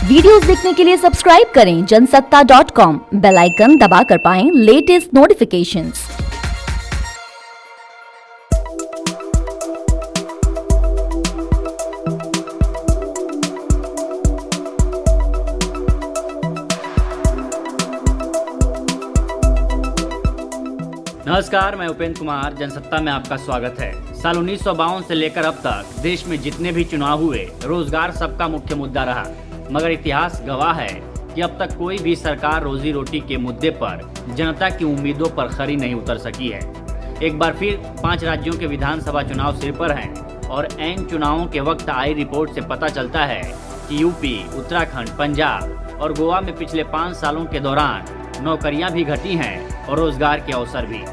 Videos देखने के लिए सब्सक्राइब करें जनसत्ता.com, बेल आइकन दबाकर पाएं लेटेस्ट नोटिफिकेशंस। नमस्कार, मैं उपेंद्र कुमार। जनसत्ता में आपका स्वागत है। साल 1952 से लेकर अब तक देश में जितने भी चुनाव हुए, रोजगार सबका मुख्य मुद्दा रहा। मगर इतिहास गवाह है कि अब तक कोई भी सरकार रोजी रोटी के मुद्दे पर जनता की उम्मीदों पर खरी नहीं उतर सकी है। एक बार फिर 5 राज्यों के विधानसभा चुनाव सिर पर हैं और ऐन चुनावों के वक्त आई रिपोर्ट से पता चलता है कि यूपी, उत्तराखंड, पंजाब और गोवा में पिछले 5 सालों के दौरान नौकरियां भी घटी हैं और रोजगार के अवसर भी।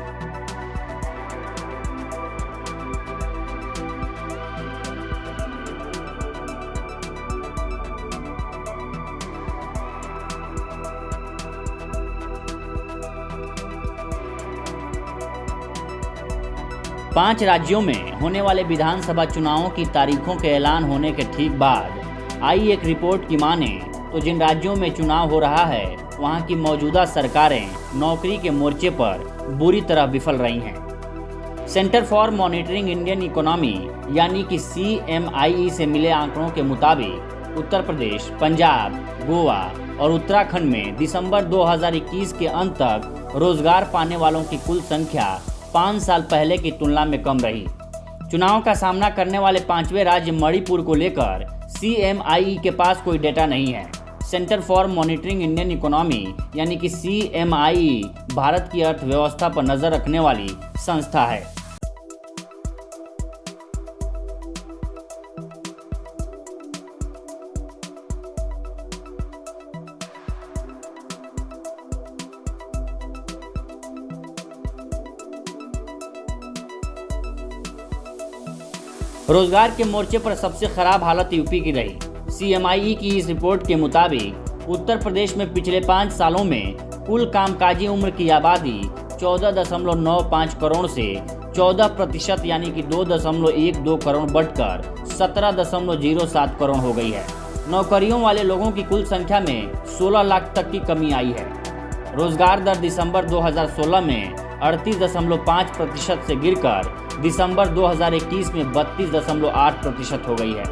पांच राज्यों में होने वाले विधानसभा चुनावों की तारीखों के ऐलान होने के ठीक बाद आई एक रिपोर्ट की माने तो जिन राज्यों में चुनाव हो रहा है वहां की मौजूदा सरकारें नौकरी के मोर्चे पर बुरी तरह विफल रही हैं। Centre for monitoring Indian economy यानी कि CMIE से मिले आंकड़ों के मुताबिक उत्तर प्रदेश, पंजाब, गोवा और उत्तराखंड में दिसंबर 2021 के अंत तक रोजगार पाने वालों की कुल संख्या 5 साल पहले की तुलना में कम रही। चुनाव का सामना करने वाले 5वें राज्य मणिपुर को लेकर CMIE के पास कोई डेटा नहीं है। Centre for monitoring Indian economy यानी कि CMIE भारत की अर्थव्यवस्था पर नजर रखने वाली संस्था है। रोजगार के मोर्चे पर सबसे खराब हालत यूपी की रही। CMIE की इस रिपोर्ट के मुताबिक उत्तर प्रदेश में पिछले 5 सालों में कुल कामकाजी उम्र की आबादी 14.95 करोड़ से 14% यानी कि 2.12 करोड़ बढ़कर 17.07 करोड़ हो गई है। नौकरियों वाले लोगों की कुल संख्या में 16 लाख तक की कमी आई है। रोजगार दर दिसंबर 2016 में 38.5% से गिरकर दिसंबर 2021 में 32.8% हो गई है।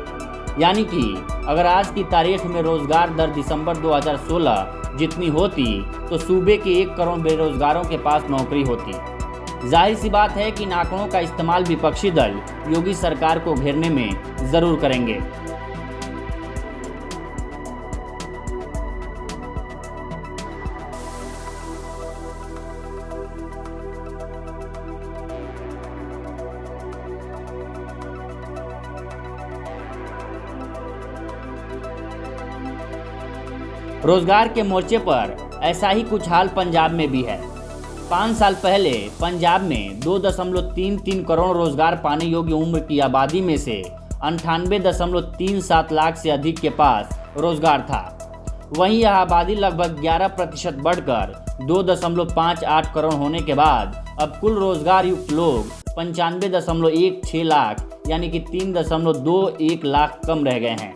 यानी कि अगर आज की तारीख में रोजगार दर दिसंबर 2016 जितनी होती तो सूबे के 1 करोड़ बेरोजगारों के पास नौकरी होती। जाहिर सी बात है कि इन आंकड़ों का इस्तेमाल विपक्षी दल योगी सरकार को घेरने में जरूर करेंगे। रोजगार के मोर्चे पर ऐसा ही कुछ हाल पंजाब में भी है। 5 साल पहले पंजाब में 2.33 करोड़ रोजगार पाने योग्य उम्र की आबादी में से 98.37 लाख से अधिक के पास रोजगार था। वहीं यह आबादी लगभग 11% बढ़कर 2.58 करोड़ होने के बाद अब कुल रोजगार युक्त लोग 95.16 लाख यानी कि 3.21 लाख कम रह गए हैं।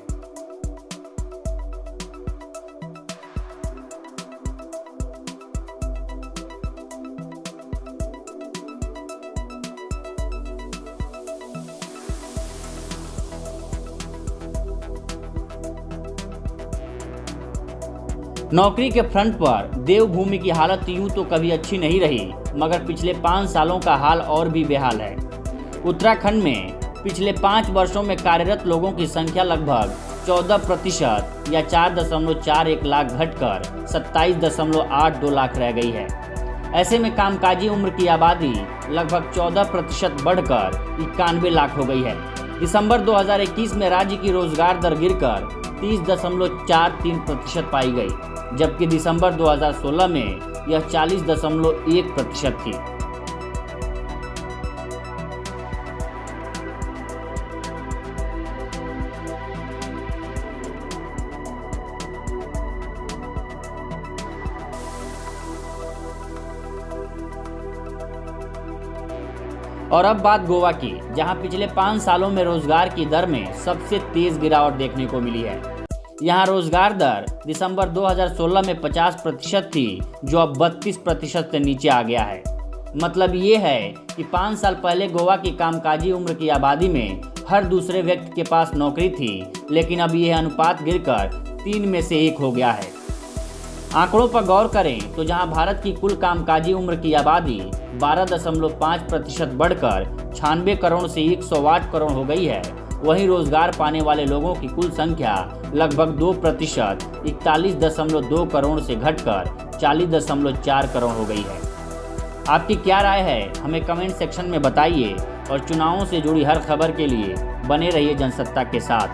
नौकरी के फ्रंट पर देवभूमि की हालत यूं तो कभी अच्छी नहीं रही, मगर पिछले 5 सालों का हाल और भी बेहाल है। उत्तराखंड में पिछले 5 वर्षों में कार्यरत लोगों की संख्या लगभग 14% या 4.41 लाख घटकर 27.82 लाख रह गई है। ऐसे में कामकाजी उम्र की आबादी लगभग 14% बढ़कर 91 लाख हो गई है। दिसंबर 2021 में राज्य की रोजगार दर गिरकर 30.43% पाई गई, जबकि दिसंबर 2016 में यह 40.1% थी। और अब बात गोवा की, जहां पिछले 5 सालों में रोजगार की दर में सबसे तेज गिरावट देखने को मिली है। यहाँ रोजगार दर दिसंबर 2016 में 50% थी, जो अब 32% से नीचे आ गया है। मतलब ये है कि 5 साल पहले गोवा की कामकाजी उम्र की आबादी में हर दूसरे व्यक्ति के पास नौकरी थी, लेकिन अब यह अनुपात गिरकर 3 में से 1 हो गया है। आंकड़ों पर गौर करें तो जहां भारत की कुल कामकाजी उम्र की आबादी 12.5% बढ़कर 96 करोड़ से 108 करोड़ हो गई है, वहीं रोजगार पाने वाले लोगों की कुल संख्या लगभग 2% 41.2 करोड़ से घटकर 40.4 करोड़ हो गई है। आपकी क्या राय है, हमें कमेंट सेक्शन में बताइए और चुनावों से जुड़ी हर खबर के लिए बने रहिए जनसत्ता के साथ।